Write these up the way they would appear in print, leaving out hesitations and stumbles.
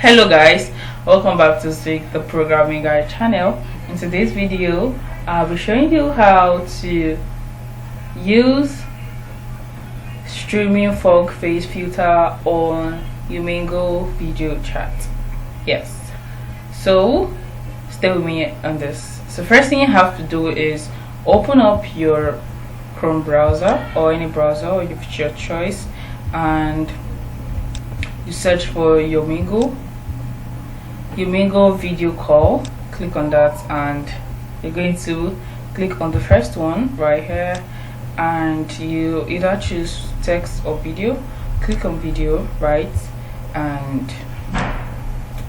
Hello guys, welcome back to Speak the Programming Guide channel. In today's video I'll be showing you how to use streaming fog face filter on Uhmegle video chat. Yes, so stay with me on this. So first thing you have to do is open up your Chrome browser or any browser of your choice, and you search for Uhmegle video call. Click on that and you're going to click on the first one right here, and you either choose text or video. Click on video, right? And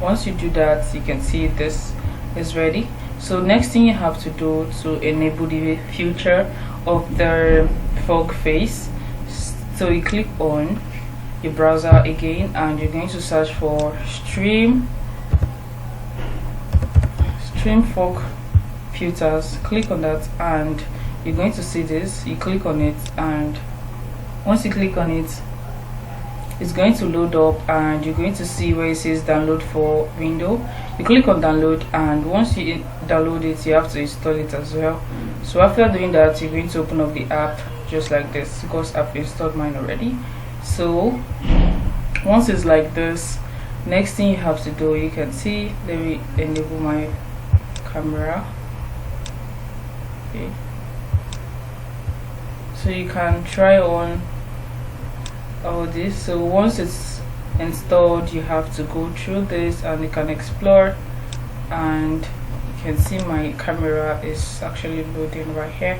once you do that, you can see this is ready. So next thing you have to do to enable the feature of the fog face, so you click on your browser again and you're going to search for stream fog filters. Click on that and you're going to see this. You click on it, and once you click on it, it's going to load up and you're going to see where it says download for window. You click on download, and once you download it, you have to install it as well. So after doing that, you're going to open up the app just like this, because I've installed mine already. So once it's like this, next thing you have to do, you can see, let me enable my camera. Okay, so you can try on all this. So once it's installed, you have to go through this and you can explore, and you can see my camera is actually loading right here.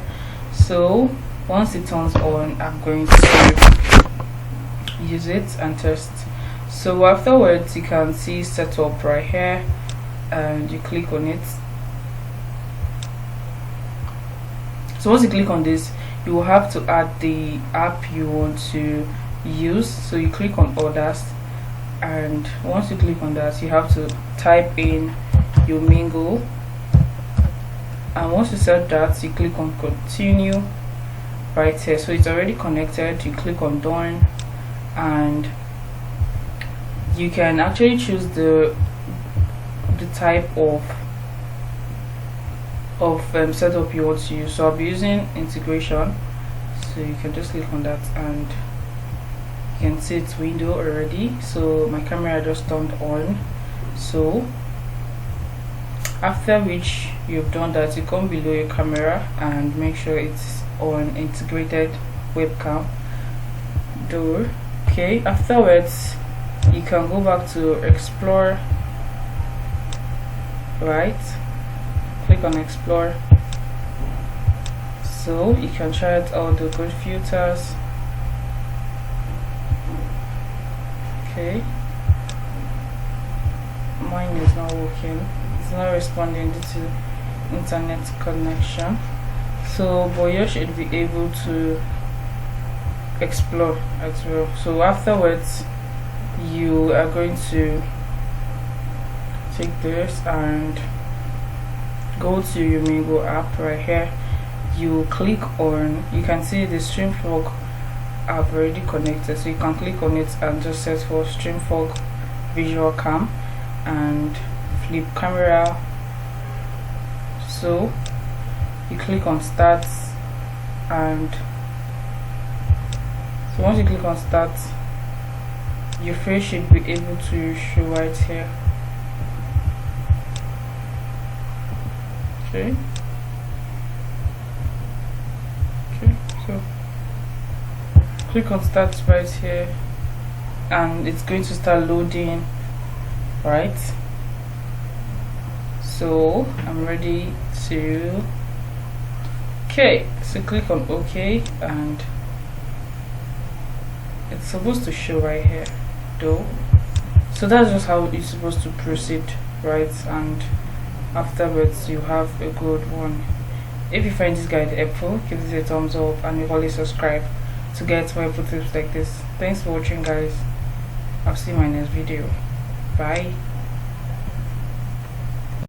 So once it turns on, I'm going to use it and test. So afterwards, you can see setup right here and you click on it. So once you click on this, you will have to add the app you want to use. So you click on others, and once you click on that, you have to type in Uhmegle, and once you set that, you click on continue right here. So it's already connected. You click on done, and you can actually choose the type of setup you want to use. So I'll be using integration, so you can just click on that and you can see it's window already. So my camera just turned on. So after which you've done that, you come below your camera and make sure it's on integrated webcam door. Okay, afterwards you can go back to explore, right? Click on explore, so you can try out all the good filters. Okay, mine is not working, it's not responding due to internet connection. So but you should be able to explore as well. So afterwards, you are going to take this and go to your Uhmegle app right here. You click on, you can see the stream fog app already connected, so you can click on it and just search for stream fog visual cam and flip camera. So you click on start, and so once you click on start, your face should be able to show right here. Okay, so click on start right here and it's going to start loading, right? So I'm ready to, okay, so click on OK, and it's supposed to show right here though. So that's just how you're supposed to proceed, right? And afterwards you have a good one. If you find this guide helpful, give this a thumbs up and you always subscribe to get more helpful tips like this. Thanks for watching guys. I'll see you in my next video. Bye.